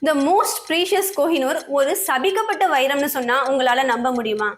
The most precious Kohinoor ஒரு சபிக்கப்பட்ட வைரம்னு சொன்னா உங்களால நம்ப முடியுமா?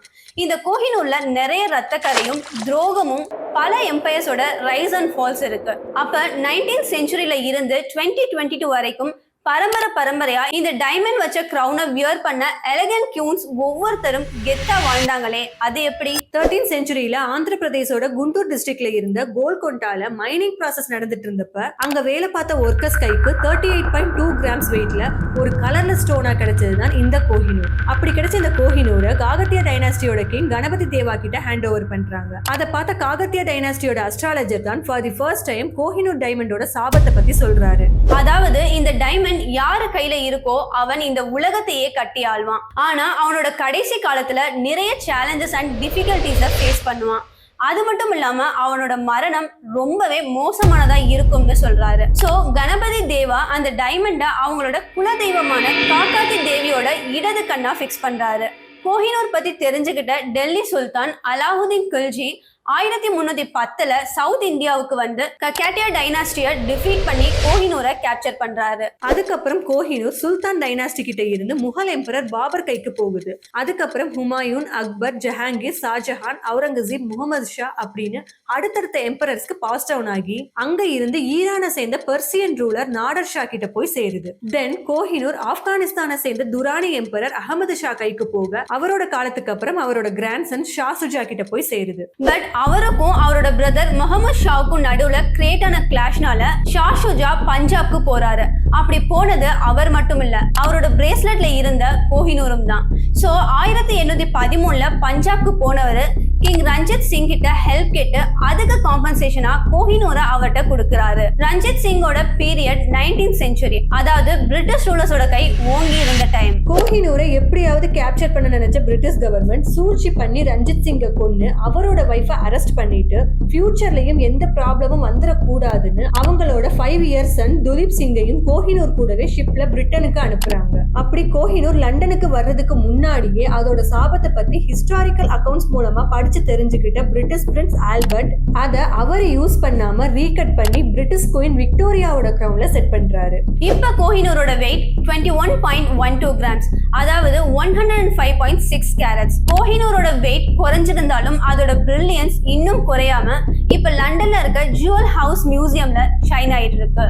இந்த கோஹினூர்ல நிறைய ரத்த கரையும் துரோகமும் பல எம்பையர்ஸோட ரைஸ் அண்ட் ஃபால்ஸ் இருக்கு. அப்ப 19th செஞ்சுரியில இருந்து 2022 வரைக்கும் பரம்பரையா இந்த டைமண்ட் வச்ச கிரவுனை வியர் பண்ண எலகன்ட் கியூன்ஸ் ஒவ்வொருத்தரும் கெத்தா வாழ்ந்தாங்களே, அது எப்படி? 13th செஞ்சுரியில ஆந்திர பிரதேசோட குண்டூர் டிஸ்ட்ரிக்ட்ல இருந்த கோல்கொண்டால மைனிங் ப்ராசஸ் நடந்துட்டு இருந்தப்ப அங்க வேலை பார்த்த ஒர்க்கர்ஸ் கைக்கு 38.2 கிராம்ஸ் வெயிட்ல ஒரு கலர்லெஸ் ஸ்டோனா கிடைச்சதுதான் இந்த கோஹினூர். அப்படி கிடைச்ச இந்த கோஹினூரை காகத்தியா டைனாஸ்டியோட கிங் கணபதி தேவா கிட்ட ஹேண்ட் ஓவர் பண்றாங்க. அதை பார்த்த காகத்தியா டைனாஸ்டியோட அஸ்ட்ராலஜர் தான் for the first time Kohinoor டைமண்டோட சாபத்தை பத்தி சொல்றாரு. அதாவது இந்த டைமண்ட் யாரு கையில இருக்கோ அவன் இந்த உலகத்தையே கட்டி ஆள்வான். ஆனா அவனோட கடைசி காலத்துல நிறைய சேலஞ்சஸ் அண்ட் டிஃபிகல்டிஸ ஃபேஸ் பண்ணுவான். அது மட்டும் இல்லாம அவனோட மரணம் ரொம்பவே மோசமானதா இருக்கும்னு சொல்றாரு. சோ கணபதி தேவா அந்த டைமண்ட அவங்களோட குலதெய்வமான காக்காத்தி தேவியோட இடது கண்ணா ஃபிக்ஸ் பண்றாரு. கோஹினூர் பத்தி தெரிஞ்சுக்கிட்ட டெல்லி சுல்தான் அலாவுதீன் கில்ஜி 1310 சவுத் இந்தியாவுக்கு வந்து கக்காட்டியா டைனாஸ்டியை டிஃபீட் பண்ணி கோஹினூரை கேப்சர் பண்றாரு. அதுக்கப்புறம் கோஹினூர் சுல்தான் டைனாஸ்டி கிட்ட இருந்து முகல் எம்பரர் பாபர் கைக்கு போகுது. அதுக்கப்புறம் ஹுமாயூன், அக்பர், ஜஹாங்கீர், ஷாஜஹான், அவுரங்கசீப், முகமது ஷா அப்படின்னு அடுத்தடுத்த எம்பரர்ஸ்க்கு பாஸ் டவுன் ஆகி அங்க இருந்து ஈரானை சேர்ந்த பெர்சியன் ரூலர் நாடர் ஷா கிட்ட போய் சேருது. தென் கோஹினூர் ஆப்கானிஸ்தானை சேர்ந்த துரானி எம்பரர் அகமது ஷா கைக்கு போக அவரோட காலத்துக்கு அப்புறம் அவரோட கிராண்ட்சன் ஷா சுஜா கிட்ட போய் சேருது. பட் அவருக்கும் அவரோட பிரதர் முகமது ஷாவுக்கும் நடுவுல கிரியேட் ஆன கிளாஷ்னால ஷா சுஜா பஞ்சாப்க்கு போறாரு. அப்படி போனது அவர் மட்டும் இல்ல, அவரோட பிரேஸ்லெட்ல இருந்த கோஹினூரும் தான். சோ 1813 பஞ்சாப்க்கு போனவர் கிங் ரஞ்சித் சிங் கிட்ட ஹெல்ப் கேட்டு அதுக்கு காம்பன்சேஷனா கோஹினூரை அவர்கிட்ட கொடுக்கிறாரு. ரஞ்சித் சிங்கோட பீரியட் 19th செஞ்சுரி, அதாவது பிரிட்டிஷ் ரூலர்ஸோட கை ஓங்கி இருந்த டைம். கோஹினூரை எப்படியாவது கேப்சர் பண்ண நினைச்ச பிரிட்டிஷ் கவர்மெண்ட் சூழ்ச்சி பண்ணி ரஞ்சித் சிங்கை கொன்னு அவரோட வைஃபை அரெஸ்ட் பண்ணிட்டு ஃபியூச்சர்லயும் எந்த ப்ராப்ளமும் வந்துடக்கூடாதுன்னு அவங்களோட 5 இயர்ஸ் சன் துலீப் சிங்கையும் கோஹினூர் கூடவே ஷிப்ல பிரிட்டனுக்கு அனுப்புறாங்க. அப்படி கோஹினூர் லண்டனுக்கு வர்றதுக்கு முன்னாடியே அதோட சாபத்தை பத்தி ஹிஸ்டாரிக்கல் அக்கவுண்ட்ஸ் மூலமா படிச்சு தெரிஞ்சுக்கிட்ட பிரிட்டிஷ் பிரின்ஸ் ஆல்பர்ட் அதை அவர் யூஸ் பண்ணாம ரீகட் பண்ணி பிரிட்டிஷ் குயின் விக்டோரியாவோட கிரவுன்ல செட் பண்றாரு. இப்ப கோஹினூரோட வெயிட் 21.12 கிராம்ஸ், அதாவது 105.6 கேரட்ஸ். கோஹினூரோட வெயிட் குறைஞ்சிருந்தாலும் அதோட பிரில்லியன்ஸ் இன்னும் குறையாம இப்ப லண்டன்ல இருக்க ஜுவல் ஹவுஸ் மியூசியம்ல ஷைன் ஆயிட்டு இருக்கு.